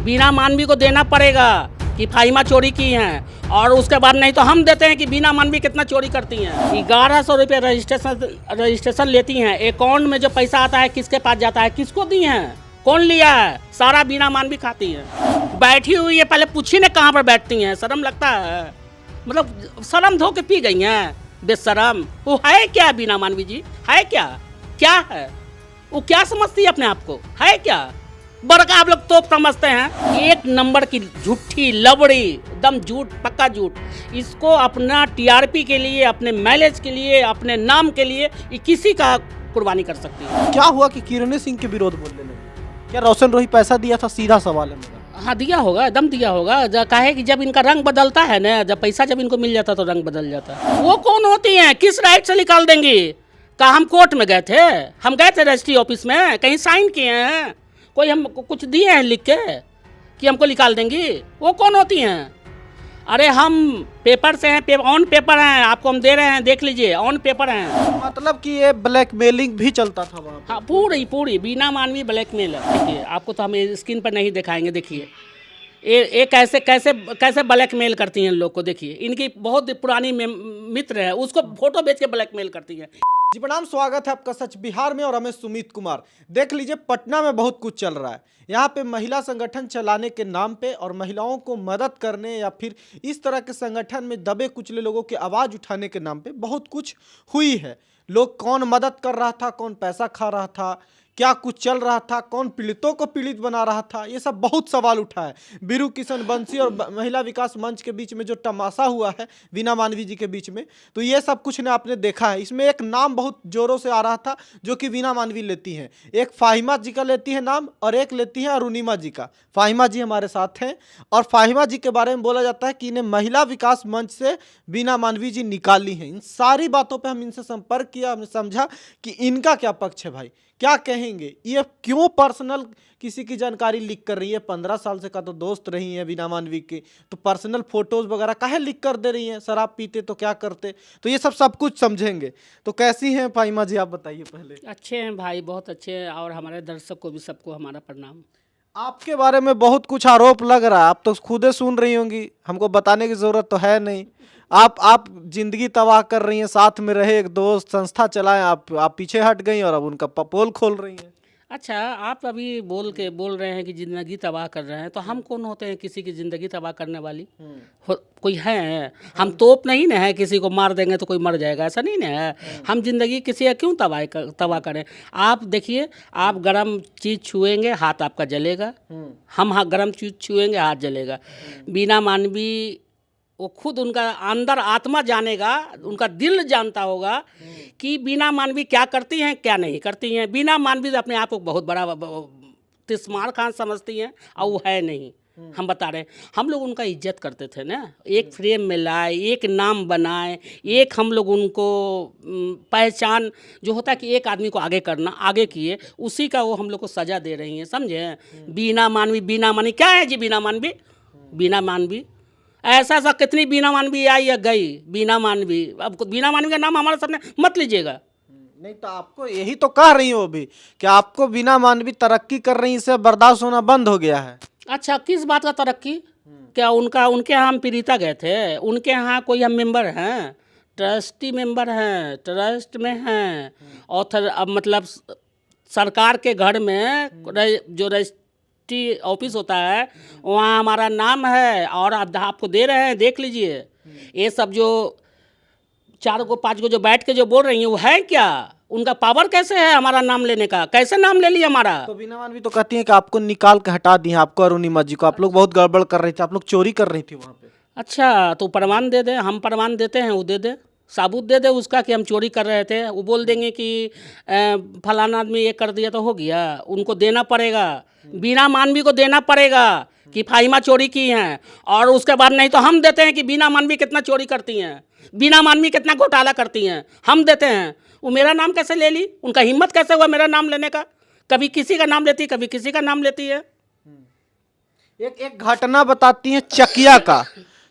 बीना मानवी को देना पड़ेगा कि फाहिमा चोरी की हैं, और उसके बाद नहीं तो हम देते हैं कि बीना मानवी कितना चोरी करती हैं। 1100 रुपये रजिस्ट्रेशन लेती हैं। अकाउंट में जो पैसा आता है किसके पास जाता है, किसको दी हैं, कौन लिया है, सारा बीना मानवी खाती है। बैठी हुई है, पहले पूछी ने कहाँ पर बैठती हैं, शर्म लगता है, मतलब शर्म धो के पी गई हैं बेशरम। वो है क्या बीना मानवी जी, है क्या, क्या है वो, क्या समझती है अपने आप को, है क्या बड़का आप लोग तोप समझते हैं। एक नंबर की झूठी लबड़ी, एकदम झूठ, पक्का झूठ। इसको अपना टीआरपी के लिए, अपने माइलेज के लिए, अपने नाम के लिए ये किसी का कुर्बानी कर सकती है। क्या हुआ कि किरण सिंह के विरोध बोलने लगे? क्या रोशन रोही पैसा दिया था? सीधा सवाल है मेरा। हाँ दिया होगा, एकदम दिया होगा। काहे कि जब इनका रंग बदलता है ना, जब पैसा जब इनको मिल जाता तो रंग बदल जाता है। वो कौन होती हैं, किस राइट से निकाल देंगी? का हम कोर्ट में गए थे, हम गए थे रजिस्ट्री ऑफिस में, कहीं साइन किए हैं, कोई हम कुछ दिए हैं लिख के कि हमको निकाल देंगी? वो कौन होती हैं? अरे हम पेपर से हैं, ऑन पेपर हैं, आपको हम दे रहे हैं, देख लीजिए, ऑन पेपर हैं। मतलब कि ये ब्लैकमेलिंग भी चलता था वहाँ पे? हाँ पूरी बीना मानवी ब्लैकमेल है। देखिए आपको तो हम स्क्रीन पर नहीं दिखाएंगे, देखिए ये कैसे कैसे कैसे ब्लैकमेल करती हैं लोग को। देखिए इनकी बहुत पुरानी मित्र है, उसको फोटो बेच के ब्लैकमेल करती हैं। जी प्रणाम, स्वागत है आपका सच बिहार में और हमें सुमित कुमार। देख लीजिए पटना में बहुत कुछ चल रहा है। यहाँ पे महिला संगठन चलाने के नाम पे और महिलाओं को मदद करने या फिर इस तरह के संगठन में दबे कुचले लोगों की आवाज़ उठाने के नाम पे बहुत कुछ हुई है। लोग कौन मदद कर रहा था, कौन पैसा खा रहा था, क्या कुछ चल रहा था, कौन पीड़ितों को पीड़ित बना रहा था, ये सब बहुत सवाल उठा है। बीरू किशन बंसी और महिला विकास मंच के बीच में जो तमाशा हुआ है बीना मानवी जी के बीच में, तो ये सब कुछ ने आपने देखा है। इसमें एक नाम बहुत जोरों से आ रहा था जो कि बीना मानवी लेती हैं। एक फाहिमा जी का लेती है नाम और एक लेती है अरुणिमा जी का। फाहिमा जी हमारे साथ हैं और फाहिमा जी के बारे में बोला जाता है कि इन्हें महिला विकास मंच से बीना मानवी जी निकाली हैं। इन सारी बातों पर हम इनसे संपर्क किया, हमने समझा कि इनका क्या पक्ष है, भाई क्या कहेंगे, ये क्यों पर्सनल किसी की जानकारी लीक कर रही है। 15 साल से का तो दोस्त रही है बीना मानवी की, तो पर्सनल फोटोज वगैरह काहे लीक कर दे रही हैं? शराब पीते तो क्या करते, तो ये सब कुछ समझेंगे। तो कैसी हैं फाहिमा जी, आप बताइए पहले। अच्छे हैं भाई, बहुत अच्छे हैं, और हमारे दर्शक को भी सबको हमारा प्रणाम। आपके बारे में बहुत कुछ आरोप लग रहा है, आप तो खुद सुन रही होंगी, हमको बताने की जरूरत तो है नहीं। आप जिंदगी तबाह कर रही हैं, साथ में रहे एक दोस्त, संस्था चलाएं, आप पीछे हट गई और अब उनका पोल खोल रही हैं। अच्छा आप अभी बोल रहे हैं कि ज़िंदगी तबाह कर रहे हैं, तो हम कौन होते हैं किसी की ज़िंदगी तबाह करने वाली? कोई है? हम तोप नहीं ना है, किसी को मार देंगे तो कोई मर जाएगा, ऐसा नहीं ना है। हम जिंदगी किसी का क्यों तबाह करें? आप देखिए, आप गर्म चीज़ छुएंगे हाथ आपका जलेगा, हम गर्म चीज़ छुएंगे हाथ जलेगा। बीना मानवी वो खुद उनका अंदर आत्मा जानेगा, उनका दिल जानता होगा कि बीना मानवी क्या करती हैं क्या नहीं करती हैं। बीना मानवी अपने आप को बहुत बड़ा तिस्मार खान समझती हैं, और वो है नहीं। हम बता रहे हैं, हम लोग उनका इज्जत करते थे ना, एक फ्रेम में लाए, एक नाम बनाए, एक हम लोग उनको पहचान जो होता है कि एक आदमी को आगे करना, आगे किए, उसी का वो हम लोग को सज़ा दे रही हैं, समझे। बीना मानवी क्या है जी? बीना मानवी ऐसा कितनी बीना मानवी आई या गई बीना मानवी। अब बीना मानवी का नाम हमारे सामने मत लीजिएगा। नहीं तो आपको यही तो कह रही हो अभी कि आपको बीना मानवी तरक्की कर रही, इससे बर्दाश्त होना बंद हो गया है। अच्छा किस बात का तरक्की? क्या उनके यहाँ हम पीड़िता गए थे? उनके यहाँ कोई हम मेंबर हैं, ट्रस्टी मेंबर हैं, ट्रस्ट में हैं, और अब मतलब सरकार के घर में जो ऑफिस होता है वहाँ हमारा नाम है, और आपको दे रहे हैं, देख लीजिए। ये सब जो 4 गो 5 गो जो बैठ के जो बोल रही हैं वो है क्या? उनका पावर कैसे है हमारा नाम लेने का? कैसे नाम ले लिया हमारा? तो बीना मानवी तो कहती हैं कि आपको निकाल के हटा दिए, आपको अरुणिमा जी को, आप लोग बहुत गड़बड़ कर रहे थे, आप लोग चोरी कर रही थी वहाँ पे। अच्छा तो प्रमाण दे दे, हम प्रमाण देते हैं, वो दे दे, साबुत दे दे उसका कि हम चोरी कर रहे थे। वो बोल देंगे कि फलाना आदमी ये कर दिया तो हो गया। उनको देना पड़ेगा, बीना मानवी को देना पड़ेगा कि फाहिमा चोरी की हैं, और उसके बाद नहीं तो हम देते हैं कि बीना मानवी कितना चोरी करती हैं, बीना मानवी कितना घोटाला करती हैं, हम देते हैं। वो मेरा नाम कैसे ले ली? उनका हिम्मत कैसे हुआ मेरा नाम लेने का? कभी किसी का नाम लेती, कभी किसी का नाम लेती है। एक घटना बताती हैं चकिया का।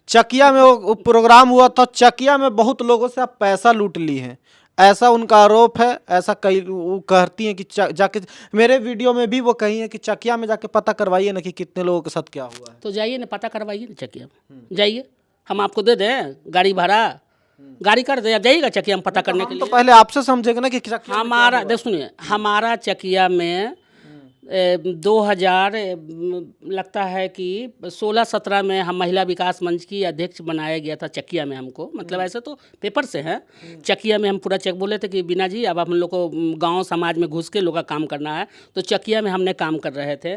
चकिया में वो प्रोग्राम हुआ था, चकिया में बहुत लोगों से आप पैसा लूट ली हैं। ऐसा उनका आरोप है। ऐसा कई वो कहती हैं कि जाके मेरे वीडियो में भी वो कही है कि चकिया में जाके पता करवाइए ना कि कितने लोगों के साथ क्या हुआ है। तो जाइए ना, पता करवाइए ना चकिया में, जाइए, हम आपको दे दें गाड़ी भाड़ा, गाड़ी कर दे, आप जाइएगा चकिया में पता करने के हम तो लिए। पहले आपसे समझेंगे ना कि चकिया में हमारा देख सुनिए, हमारा चकिया में 2000 लगता है कि 16-17 में हम महिला विकास मंच की अध्यक्ष बनाया गया था चकिया में हमको, मतलब ऐसे तो पेपर से है। चकिया में हम पूरा चेक बोले थे कि बीना जी अब हम लोग को गांव समाज में घुस के लोग का काम करना है, तो चकिया में हमने काम कर रहे थे।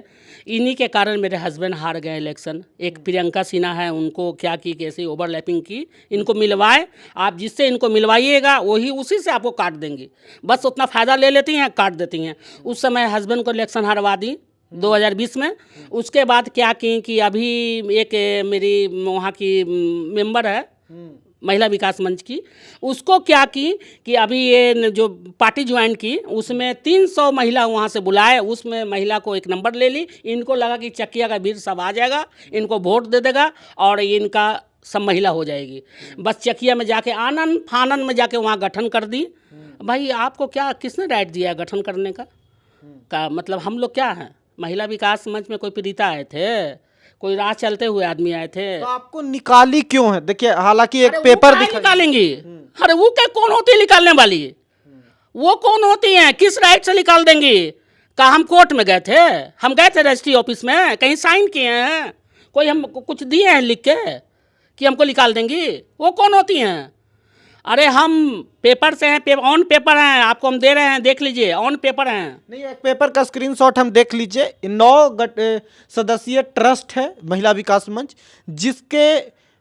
इन्हीं के कारण मेरे हस्बैंड हार गए इलेक्शन। एक प्रियंका सिन्हा है, उनको क्या की कैसे ओवरलैपिंग की, इनको मिलवाए, आप जिससे इनको मिलवाइएगा वही उसी से आपको काट देंगी, बस उतना फ़ायदा ले लेती हैं, काट देती हैं। उस समय हस्बैंड को इलेक्शन हरवा दी 2020 में। उसके बाद क्या की कि अभी एक मेरी वहाँ की मेंबर है महिला विकास मंच की, उसको क्या की कि अभी ये जो पार्टी ज्वाइन की उसमें 300 महिला वहाँ से बुलाए, उसमें महिला को एक नंबर ले ली। इनको लगा कि चकिया का वीर सब आ जाएगा, इनको वोट दे देगा और इनका सब महिला हो जाएगी। बस चकिया में जाके आनन फानन में जाके वहाँ गठन कर दी। भाई आपको क्या किसने राइट दिया है गठन करने का मतलब हम लोग क्या हैं? महिला विकास मंच में कोई पीड़िता आए थे, कोई राह चलते हुए आदमी आए थे। तो आपको निकाली क्यों है? देखिए हालांकि एक अरे पेपर वो काहे दिखा निकालेंगी? अरे वो क्या कौन होती है निकालने वाली? वो कौन होती हैं? किस राइट से निकाल देंगी? का हम कोर्ट में गए थे? हम गए थे रजिस्ट्री ऑफिस में, कहीं साइन किए हैं? कोई हम कुछ दिए हैं लिख के कि हमको निकाल देंगी? वो कौन होती हैं? अरे हम पेपर से हैं, ऑन पेपर हैं, आपको हम दे रहे हैं, देख लीजिए, ऑन पेपर हैं। नहीं, एक पेपर का स्क्रीनशॉट हम देख लीजिए। 9 सदस्यीय ट्रस्ट है महिला विकास मंच, जिसके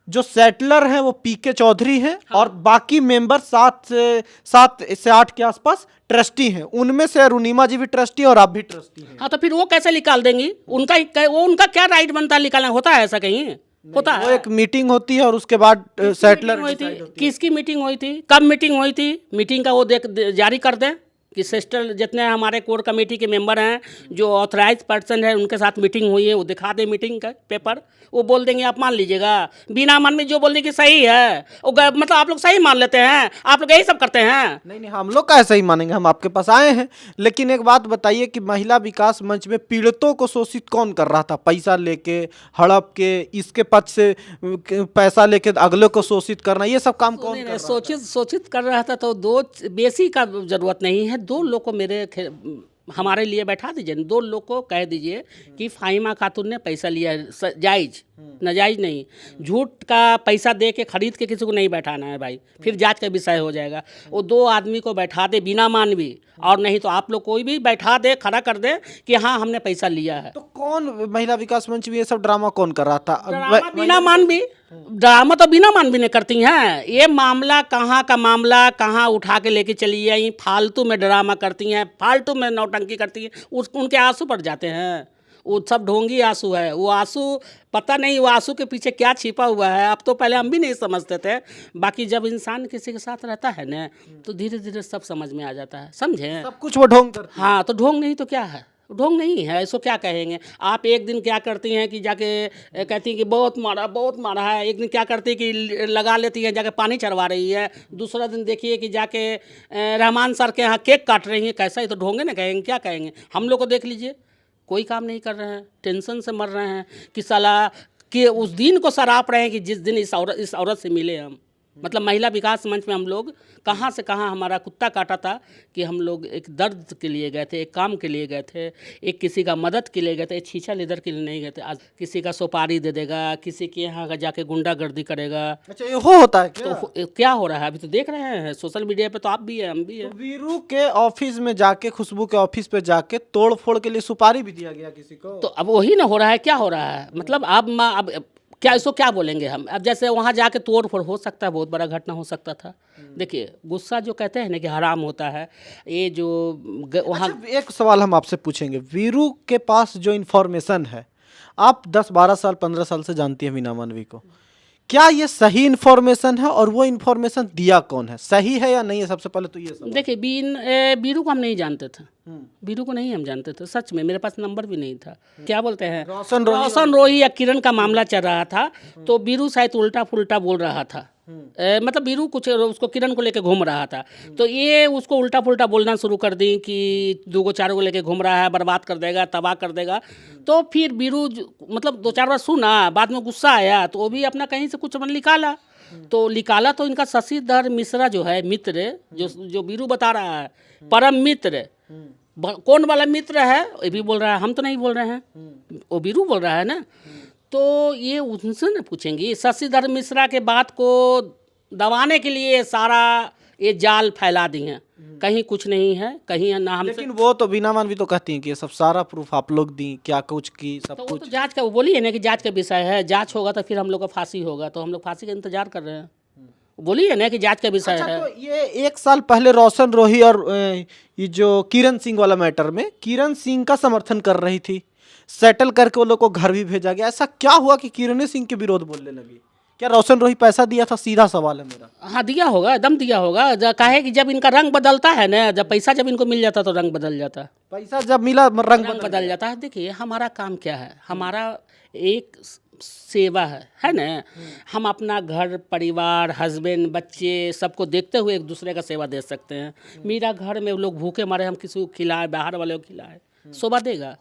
जो सेटलर हैं वो पीके चौधरी हैं। हाँ। और बाकी मेंबर 7 से 8 के आसपास ट्रस्टी हैं। उनमें से अरुणिमा जी भी ट्रस्टी और आप भी ट्रस्टी हैं। हाँ, तो फिर वो कैसे निकाल देंगी? उनका क्या राइट बनता है निकालना? होता है ऐसा कहीं? होता वो है? एक मीटिंग होती है और उसके बाद सेटलर हुई थी? किसकी मीटिंग हुई थी? कब मीटिंग हुई थी? मीटिंग का वो जारी कर दें कि सिस्टर जितने हमारे कोर कमेटी के मेंबर हैं, जो ऑथराइज पर्सन है, उनके साथ मीटिंग हुई है, वो दिखा दे मीटिंग का पेपर। वो बोल देंगे, आप मान लीजिएगा। बिना मन में जो बोल देंगे सही है, वो मतलब आप लोग सही मान लेते हैं? आप लोग यही सब करते हैं? नहीं, हम लोग का ऐसा ही मानेंगे, हम आपके पास आए हैं। लेकिन एक बात बताइए कि महिला विकास मंच में पीड़ितों को शोषित कौन कर रहा था? पैसा लेके, हड़प के, इसके पद से पैसा लेके अगले को शोषित करना, ये सब काम कौन कर रहा था? शोषित कर रहा था। तो दो बेसी का जरूरत नहीं है, 2 लोग को हमारे लिए बैठा दीजिए। 2 लोग को कह दीजिए कि फाहिमा खातून ने पैसा लिया, जायज़ नाजायज़ नहीं। झूठ का पैसा दे के खरीद के किसी को नहीं बैठाना है भाई, फिर जांच का विषय हो जाएगा। वो 2 आदमी को बैठा दे बिना मान भी, और नहीं तो आप लोग कोई भी बैठा दे, खड़ा कर दे कि हाँ हमने पैसा लिया है। तो कौन महिला विकास मंच में ये सब ड्रामा कौन कर रहा था? बिना मान भी ड्रामा तो बिना मान भी नहीं करती हैं। ये मामला कहाँ का मामला कहाँ उठा के लेके चली आई, फालतू में ड्रामा करती हैं, फालतू में नौटंकी करती हैं। उनके आंसू पड़ जाते हैं। वो सब ढोंगी आंसू है। वो आंसू पता नहीं वो आंसू के पीछे क्या छिपा हुआ है। अब तो पहले हम भी नहीं समझते थे, बाकी जब इंसान किसी के साथ रहता है ना, तो धीरे धीरे सब समझ में आ जाता है। समझे? सब कुछ वो ढोंग करती है। हाँ, तो ढोंग नहीं तो क्या है? ढोंग नहीं है, इसको क्या कहेंगे? आप एक दिन क्या करती हैं कि जाके कहती हैं कि बहुत मारा है। एक दिन क्या करती है कि लगा लेती है, जाके पानी चढ़वा रही है। दूसरा दिन देखिए कि जाके रहमान सर के यहाँ केक काट रही हैं। कैसा? ही तो ढोंगे ना कहेंगे, क्या कहेंगे? हम लोग को देख लीजिए, कोई काम नहीं कर रहे हैं, टेंशन से मर रहे हैं कि साला कि उस दिन को सराप रहे हैं कि जिस दिन इस औरत से मिले हम। मतलब महिला विकास मंच में हम लोग कहाँ से कहाँ हमारा कुत्ता काटा था कि हम लोग एक दर्द के लिए गए थे, एक काम के लिए गए थे, एक किसी का मदद के लिए गए थे, एक छीछा लीडर के लिए नहीं गए थे। आज किसी का सुपारी दे देगा, किसी के यहाँ का जाके गुंडागर्दी करेगा। अच्छा, ये होता है क्या? तो क्या हो रहा है अभी तो देख रहे हैं सोशल मीडिया पे, तो आप भी है, हम भी है। तो वीरू के ऑफिस में जाके, खुशबू के ऑफिस पे जाके तोड़ फोड़ के लिए सुपारी भी दिया गया किसी को? तो अब वही ना हो रहा है। क्या हो रहा है? मतलब अब क्या इसको क्या बोलेंगे हम? अब जैसे वहाँ जाके तोड़ फोड़ हो सकता है, बहुत बड़ा घटना हो सकता था। देखिए, गुस्सा जो कहते हैं ना कि हराम होता है, ये जो वहाँ। अच्छा, एक सवाल हम आपसे पूछेंगे। वीरू के पास जो इन्फॉर्मेशन है, आप 10-12 साल 15 साल से जानती हैं वीना मानवी को, क्या ये सही इन्फॉर्मेशन है? और वो इन्फॉर्मेशन दिया कौन है? सही है या नहीं है? सबसे पहले तो ये सब देखिए, बीरू को हम नहीं जानते थे। बीरू को नहीं हम जानते थे, सच में। मेरे पास नंबर भी नहीं था। क्या बोलते हैं, रोशन रोही या किरण का मामला चल रहा था, तो बीरू शायद उल्टा फुल्टा बोल रहा था मतलब बीरू कुछ उसको किरण को लेके घूम रहा था, तो ये उसको उल्टा पुल्टा बोलना शुरू कर दी कि 2-4 को लेके घूम रहा है, बर्बाद कर देगा, तबाह कर देगा। तो फिर बीरू मतलब 2-4 बार सुना, बाद में गुस्सा आया तो वो भी अपना कहीं से कुछ निकाला। तो निकाला तो इनका शशिधर मिश्रा जो है मित्र, जो बीरू बता रहा है परम मित्र, कौन वाला मित्र है ये भी बोल रहा है, हम तो नहीं बोल रहे हैं, वो बीरू बोल रहा है ना। तो ये उनसे न पूछेंगी, शशिधर मिश्रा के बात को दबाने के लिए सारा ये जाल फैला दी हैं, कहीं कुछ नहीं है, कहीं ना हमसे। लेकिन वो तो बीना मानवी तो कहती हैं कि ये सब सारा प्रूफ आप लोग दी, क्या कुछ की सब तो वो कुछ। तो जांच का, वो बोली है ना कि जांच का विषय है, जांच होगा तो फिर हम लोग का फांसी होगा, तो हम लोग फांसी का इंतजार कर रहे हैं। बोली है ना कि जांच का विषय अच्छा, है। तो ये 1 साल पहले रोशन रोही और ये जो किरण सिंह वाला मैटर में किरण सिंह का समर्थन कर रही थी, सेटल करके वो लोग को घर भी भेजा गया। ऐसा क्या हुआ कि किरण सिंह के विरोध बोलने लगी? क्या रोशन रोही पैसा दिया था? सीधा सवाल है मेरा। हाँ दिया होगा, एकदम दिया होगा। काहे कि जब इनका रंग बदलता है ना, जब पैसा जब इनको मिल जाता तो रंग बदल जाता, पैसा जब मिला रंग बदल जाता है। देखिए हमारा काम क्या है, हमारा एक सेवा है ना। हम अपना घर परिवार, हस्बैंड, बच्चे सबको देखते हुए एक दूसरे का सेवा दे सकते हैं। मेरा घर में लोग भूखे मारे, हम किसी को खिलाएं, बाहर वाले को खिलाएं, शोभा देगा?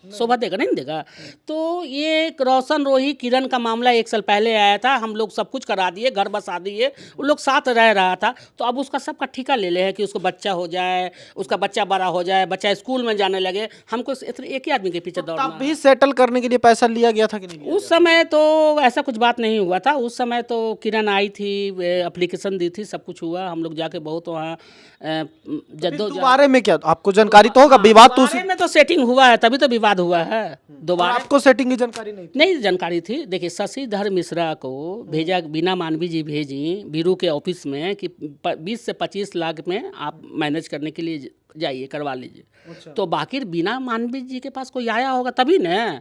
शोभा देगा? नहीं देगा। तो ये रोशन रोही किरण का मामला 1 साल पहले आया था, हम लोग सब कुछ करा दिए, घर बसा दिए, उन लोग साथ रह रहा था। तो अब उसका सबका ठिका ले ले है कि उसको बच्चा हो जाए, उसका बच्चा बड़ा हो जाए, बच्चा स्कूल में जाने लगे, हमको एक ही आदमी के पीछे दौड़ना। तब भी सेटल करने के लिए पैसा लिया गया था कि नहीं? उस समय तो ऐसा कुछ बात नहीं हुआ था। उस समय तो किरण आई थी, एप्लीकेशन दी थी, सब कुछ हुआ, हम लोग जाके बहुत वहाँ दोबारे में क्या आपको जानकारी तो होगा? विवाद तो में तो सेटिंग हुआ है, तभी तो विवाद हुआ है। दोबारा आपको सेटिंग की जानकारी नहीं थी? नहीं जानकारी थी। देखिए शशिधर मिश्रा को भेजा, बीना मानवी जी भेजी बीरू के ऑफिस में कि 20 से 25 लाख में आप मैनेज करने के लिए जाइए, करवा लीजिए। अच्छा। तो बाकी बीना मानवी जी के पास कोई आया होगा तभी न।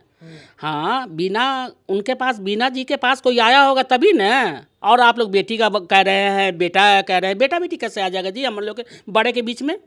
हाँ, बीना उनके पास, बीना जी के पास कोई आया होगा तभी न। और आप लोग बेटी का कह रहे हैं, बेटा कह रहे हैं, बेटा बेटी कैसे आ जाएगा जी हम लोग के बड़े के बीच में?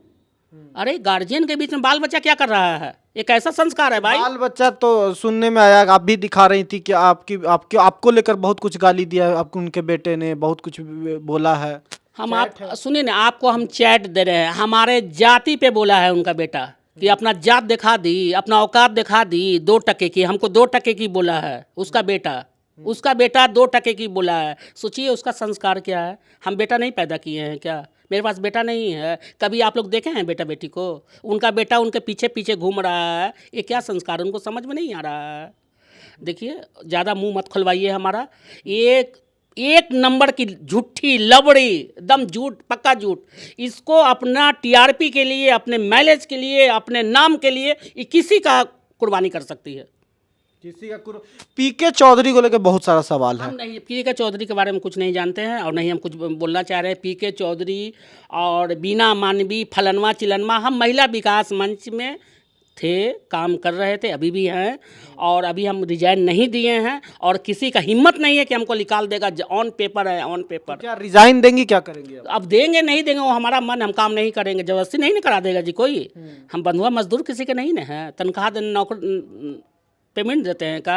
अरे गार्जियन के बीच में बाल बच्चा क्या कर रहा है? एक ऐसा संस्कार है भाई। बाल बच्चा तो सुनने में आया, आप भी दिखा रही थी कि आपको लेकर बहुत कुछ गाली दिया है, आपको उनके बेटे ने बहुत कुछ बोला है। हम आप सुनिए ना, आपको हम चैट दे रहे हैं, हमारे जाति पे बोला है उनका बेटा कि अपना जात दिखा दी, अपना औकात दिखा दी, 2 टके की, हमको 2 टके की बोला है उसका बेटा। उसका बेटा 2 टके की बोला है। सोचिए उसका संस्कार क्या है। हम बेटा नहीं पैदा किए हैं क्या? मेरे पास बेटा नहीं है। कभी आप लोग देखे हैं बेटा बेटी को? उनका बेटा उनके पीछे पीछे घूम रहा है, ये क्या संस्कार, उनको समझ में नहीं आ रहा है। देखिए ज़्यादा मुंह मत खुलवाइए हमारा। एक नंबर की झूठी लबड़ी, एकदम झूठ, पक्का झूठ। इसको अपना टीआरपी के लिए, अपने माइलेज के लिए, अपने नाम के लिए ये किसी का कुर्बानी कर सकती है। किसी का पीके चौधरी को लेकर बहुत सारा सवाल है। हम नहीं, पीके चौधरी के बारे में कुछ नहीं जानते हैं और नहीं हम कुछ बोलना चाह रहे हैं। पीके चौधरी और बीना मानवी, फलनवा चिलनवा, हम महिला विकास मंच में थे, काम कर रहे थे, अभी भी हैं, और अभी हम रिजाइन नहीं दिए हैं और किसी का हिम्मत नहीं है कि हमको निकाल देगा। ऑन पेपर है, ऑन पेपर। क्या रिजाइन देंगी? क्या करेंगे अब देंगे नहीं देंगे वो हमारा मन, हम काम नहीं करेंगे, जबरदस्ती नहीं ना करा देगा जी कोई। हम बंधुआ मजदूर किसी के नहीं ना है, तनख्वाह नौकर पेमेंट देते हैं का?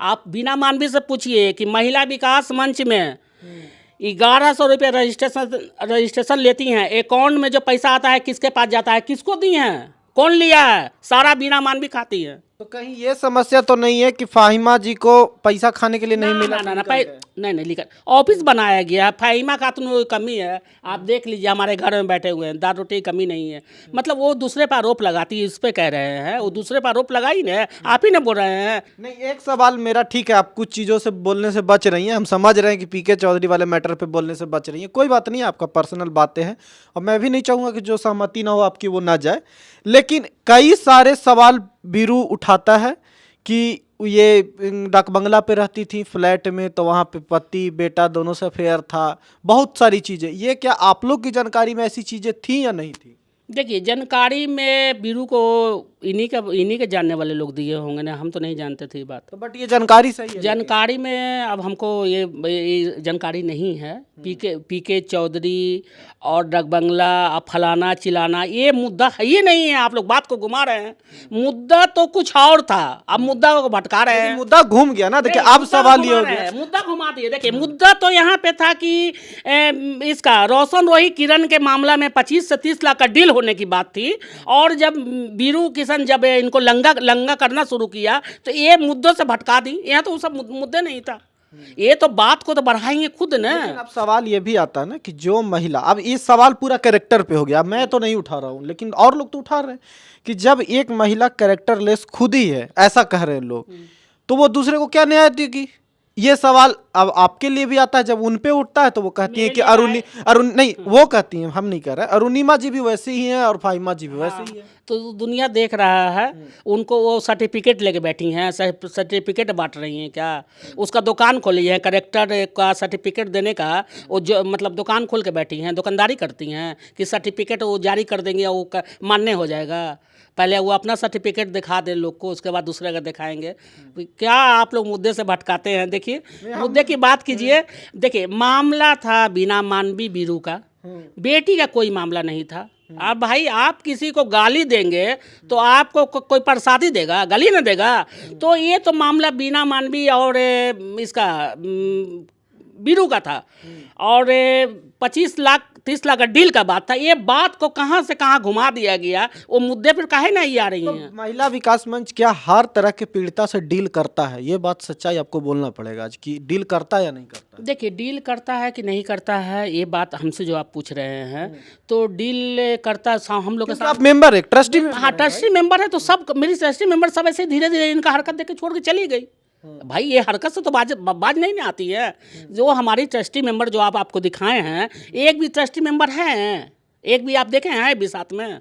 आप बिना मानवी से पूछिए कि महिला विकास मंच में 1100 रुपये रजिस्ट्रेशन लेती हैं, अकाउंट में जो पैसा आता है किसके पास जाता है, किसको दी हैं, कौन लिया है, सारा बिना मानवी खाती है। तो कहीं ये समस्या तो नहीं है कि फाहिमा जी को पैसा खाने के लिए नहीं मिला? नहीं लिखा, ऑफिस बनाया गया है। फाहिमा खातून में कमी है, आप देख लीजिए, हमारे घर में बैठे हुए हैं, दाल रोटी की कमी नहीं है। मतलब वो दूसरे पर आरोप लगाती है, इस पे कह रहे हैं, वो दूसरे पर आरोप लगाई ना, आप ही ना बोल रहे हैं। नहीं, एक सवाल मेरा, ठीक है आप कुछ चीज़ों से बोलने से बच रही हैं, हम समझ रहे हैं कि पीके चौधरी वाले मैटर पे बोलने से बच रही हैं, कोई बात नहीं, आपका पर्सनल बातें हैं और मैं भी नहीं चाहूँगा कि जो सहमति ना हो आपकी वो ना जाए। लेकिन कई सारे सवाल बीरू उठाता है कि ये डाक बंगला पे रहती थी फ्लैट में, तो वहाँ पे पति बेटा दोनों से अफेयर था, बहुत सारी चीज़ें। ये क्या आप लोग की जानकारी में ऐसी चीज़ें थी या नहीं थी? देखिए जानकारी में बीरू को इन्हीं के जानने वाले लोग दिए होंगे ना, हम तो नहीं जानते थे ये बात। तो बट ये जानकारी सही है? जानकारी में अब हमको ये जानकारी नहीं है। पीके चौधरी और डगबंगला अब फलाना चिलाना ये मुद्दा है ही नहीं है। आप लोग बात को घुमा रहे हैं, मुद्दा तो कुछ और था, अब मुद्दा को भटका रहे हैं। मुद्दा घूम गया ना, देखिए अब सवाल ये हो गया, मुद्दा घुमा दिए। देखिए मुद्दा तो यहाँ पे था कि इसका रोशन रोही किरण के मामला में 25 से 30 लाख का डील होने की बात थी, और जब बीरू किशन जब इनको लंगा करना शुरू किया तो ये मुद्दों से भटका दी। यहाँ तो वो सब मुद्दे नहीं था, ये तो बात को तो बढ़ाएंगे खुद ना। अब सवाल ये भी आता है ना कि जो महिला, अब ये सवाल पूरा कैरेक्टर पे हो गया, मैं तो नहीं उठा रहा हूँ लेकिन और लोग तो उठा रहे हैं कि जब एक महिला कैरेक्टरलेस खुद ही है, ऐसा कह रहे हैं लोग, तो वो दूसरे को क्या न्याय देगी? ये सवाल अब आपके लिए भी आता है। जब उन पे उठता है तो वो कहती है कि अरुण नहीं, वो कहती हैं, हम नहीं कह रहे, अरुणिमा जी भी वैसे ही हैं और फाहिमा जी भी वैसे ही हैं। तो दुनिया देख रहा है उनको, वो सर्टिफिकेट लेके बैठी हैं, सर्टिफिकेट बांट रही हैं क्या? उसका दुकान खोली है करेक्टर का सर्टिफिकेट देने का, वो जो मतलब दुकान खोल के बैठी हैं, दुकानदारी करती हैं कि सर्टिफिकेट वो जारी कर देंगे, वो मान्य हो जाएगा। पहले वो अपना सर्टिफिकेट दिखा दे लोग को, उसके बाद दूसरे का दिखाएंगे। क्या आप लोग मुद्दे से भटकाते हैं? देखिए मुद्दे की बात कीजिए। देखिए मामला था बीना मानवी बीरू का, बेटी का कोई मामला नहीं था। अब भाई आप किसी को गाली देंगे तो आपको कोई प्रसादी देगा, गाली ना देगा? तो ये तो मामला बीना मानवी और इसका बीरू का था, और 25 लाख 30 लाख का डील का बात था। ये बात को कहाँ से कहाँ घुमा दिया गया, वो मुद्दे पर काहे नहीं आ रही हैं? महिला विकास मंच क्या हर तरह के पीड़िता से डील करता है? ये बात सच्चाई आपको बोलना पड़ेगा आज कि डील करता है या नहीं करता? देखिए डील करता है कि नहीं करता है, ये बात हमसे जो आप पूछ रहे हैं, तो डील करता हम लोग के साथ। आप मेंबर है, ट्रस्टी में? हाँ ट्रस्टी मेंबर है, तो सब मेरी ट्रस्टी मेंबर सब ऐसे धीरे धीरे इनका हरकत देख के छोड़ के चली गई। भाई ये हरकत से तो बाज नहीं ना आती है। जो हमारी ट्रस्टी मेंबर जो आपको दिखाए हैं, एक भी ट्रस्टी मेंबर हैं? एक भी आप देखे हैं भी साथ में?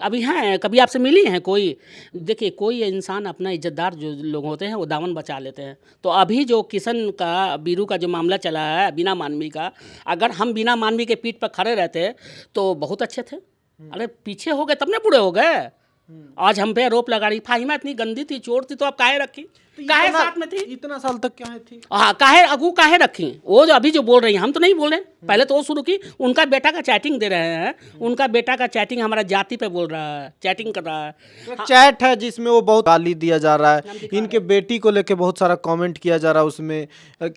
अभी हैं? कभी आपसे मिली हैं कोई? देखिए कोई इंसान अपना इज्जतदार जो लोग होते हैं वो दामन बचा लेते हैं। तो अभी जो किशन का बीरू का जो मामला चला है बीना मानवी का, अगर हम बीना मानवी के पीठ पर खड़े रहते तो बहुत अच्छे थे। अरे पीछे हो गए तब ना बूढ़े हो गए। आज हम पे आरोप लगा रही, फाहिमा इतनी गंदी थी, चोर थी, तो आप काहे रखी? काहे साथ में थी? इतना साल तक क्या थी? हाँ काहे अगू काहे रखी? वो जो अभी जो बोल रही हैं, हम तो नहीं बोल रहे, पहले तो वो शुरू की। उनका बेटा का चैटिंग दे रहे हैं, उनका बेटा का चैटिंग हमारा जाति पे बोल रहा है, चैटिंग कर रहा है। चैट है जिसमें वो बहुत गाली दिया जा रहा है, इनके बेटी को लेके बहुत सारा कमेंट किया जा रहा है, उसमें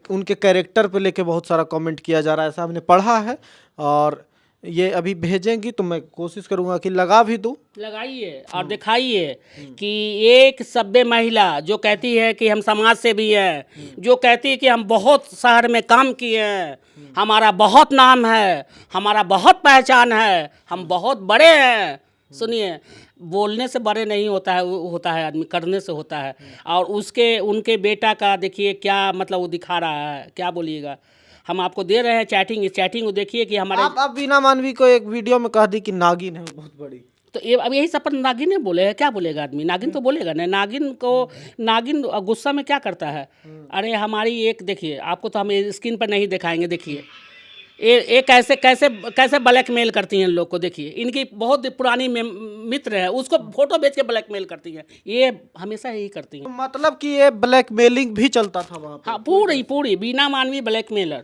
उनके कैरेक्टर पे लेके बहुत सारा कमेंट किया जा रहा है, ऐसा हमने पढ़ा है। और ये अभी भेजेंगी तो मैं कोशिश करूंगा कि लगा भी दूं। लगाइए और दिखाइए कि एक सभ्य महिला जो कहती है कि हम समाज से भी हैं, जो कहती है कि हम बहुत शहर में काम किए हैं, हमारा बहुत नाम है, हमारा बहुत पहचान है, हम बहुत बड़े हैं। सुनिए, बोलने से बड़े नहीं होता है, होता है आदमी करने से होता है। और उनके बेटा का देखिए क्या मतलब वो दिखा रहा है, क्या बोलिएगा। हम आपको दे रहे हैं चैटिंग देखिए कि हमारे आप बीना मानवी को एक वीडियो में कह दी कि नागिन है बहुत बड़ी, तो ये अब यही सब पर नागिन ने बोले हैं, क्या बोलेगा आदमी? नागिन तो बोलेगा ना। नागिन गुस्सा में क्या करता है? अरे हमारी एक देखिए, आपको तो हम स्क्रीन पर नहीं दिखाएंगे। देखिए ये कैसे ब्लैकमेल करती हैं लोग को। देखिए इनकी बहुत पुरानी मित्र है, उसको फोटो बेच के ब्लैकमेल करती हैं। ये हमेशा यही करती हैं। मतलब कि ये ब्लैकमेलिंग भी चलता था वहाँ पे? हाँ पूरी बीना मानवी ब्लैकमेलर।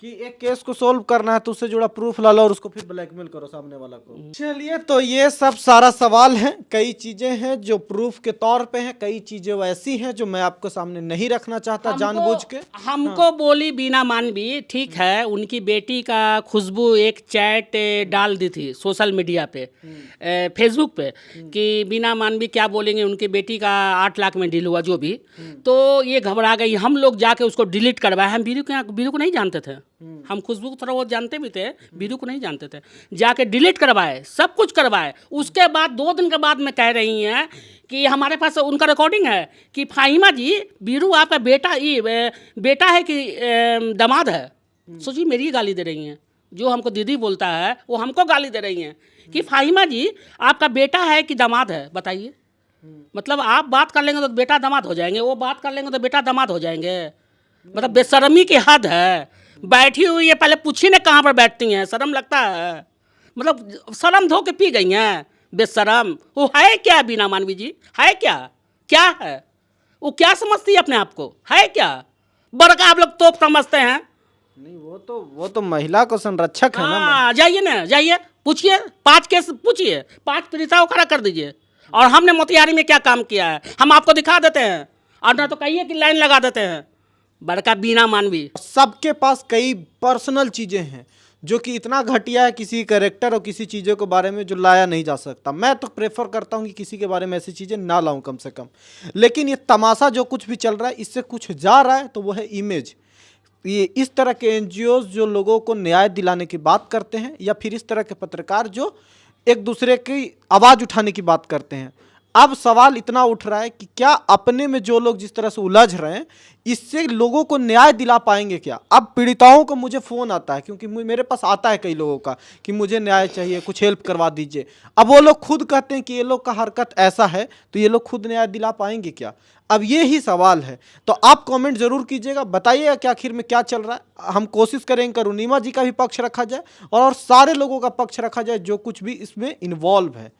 कि एक केस को सोल्व करना है तो उससे जुड़ा प्रूफ ला लो और उसको फिर ब्लैकमेल करो सामने वाला को। चलिए, तो ये सब सारा सवाल है, कई चीजें हैं जो प्रूफ के तौर पे हैं, कई चीजें वैसी हैं जो मैं आपको सामने नहीं रखना चाहता जानबूझ के। हमको बोली बीना मानवी, ठीक है, उनकी बेटी का खुशबू एक चैट डाल दी थी सोशल मीडिया पे, फेसबुक पे, कि बीना मानवी क्या बोलेंगे, उनकी बेटी का 8 लाख में डील हुआ जो भी। तो ये घबरा गई, हम लोग जाके उसको डिलीट करवाए। हम बीरू को नहीं जानते थे, हम खुशबू को थोड़ा बहुत जानते भी थे, बीरू को नहीं जानते थे। जाके डिलीट करवाए, सब कुछ करवाए। उसके बाद 2 दिन के बाद में कह रही हैं कि हमारे पास उनका रिकॉर्डिंग है कि फाहिमा जी बीरू आपका बेटा है कि दामाद है। सोचिए मेरी ही गाली दे रही हैं, जो हमको दीदी बोलता है वो हमको गाली दे रही हैं कि फाहिमा जी आपका बेटा है कि दामाद है, बताइए। मतलब आप बात कर लेंगे तो बेटा दामाद हो जाएंगे, वो बात कर लेंगे तो बेटा दामाद हो जाएंगे। मतलब बेशर्मी की हद है। बैठी हुई है, पहले पूछी ने कहाँ पर बैठती हैं, शर्म लगता है। मतलब शर्म धो के पी गई हैं, बेशरम, वो है क्या बीना मानवी जी? है क्या? क्या है वो? क्या समझती है अपने आप को? है क्या? बड़का आप लोग तोप समझते हैं। नहीं, वो तो महिला को संरक्षक है ना। हाँ, जाइए ना, जाइए पूछिए, 5 केस पूछिए, 5 पीड़िताओं खड़ा कर दीजिए। और हमने मोतिहारी में क्या काम किया है हम आपको दिखा देते हैं, और ना तो कहिए कि लाइन लगा देते हैं। बड़का बीना मानवी। सबके पास कई पर्सनल चीजें हैं जो कि इतना घटिया है, किसी कैरेक्टर और किसी चीज़ों के बारे में जो लाया नहीं जा सकता। मैं तो प्रेफर करता हूँ कि किसी के बारे में ऐसी चीज़ें ना लाऊं कम से कम। लेकिन ये तमाशा जो कुछ भी चल रहा है, इससे कुछ जा रहा है तो वो है इमेज। ये इस तरह के एनजीओ जो लोगों को न्याय दिलाने की बात करते हैं, या फिर इस तरह के पत्रकार जो एक दूसरे की आवाज़ उठाने की बात करते हैं। अब सवाल इतना उठ रहा है कि क्या अपने में जो लोग जिस तरह से उलझ रहे हैं, इससे लोगों को न्याय दिला पाएंगे क्या? अब पीड़िताओं को मुझे फ़ोन आता है, क्योंकि मेरे पास आता है कई लोगों का कि मुझे न्याय चाहिए, कुछ हेल्प करवा दीजिए। अब वो लोग खुद कहते हैं कि ये लोग का हरकत ऐसा है, तो ये लोग खुद न्याय दिला पाएंगे क्या? अब ये ही सवाल है। तो आप कमेंट जरूर कीजिएगा, बताइएगा कि आखिर में क्या चल रहा है। हम कोशिश करेंगे कि अरुणिमा जी का भी पक्ष रखा जाए और सारे लोगों का पक्ष रखा जाए जो कुछ भी इसमें इन्वॉल्व है।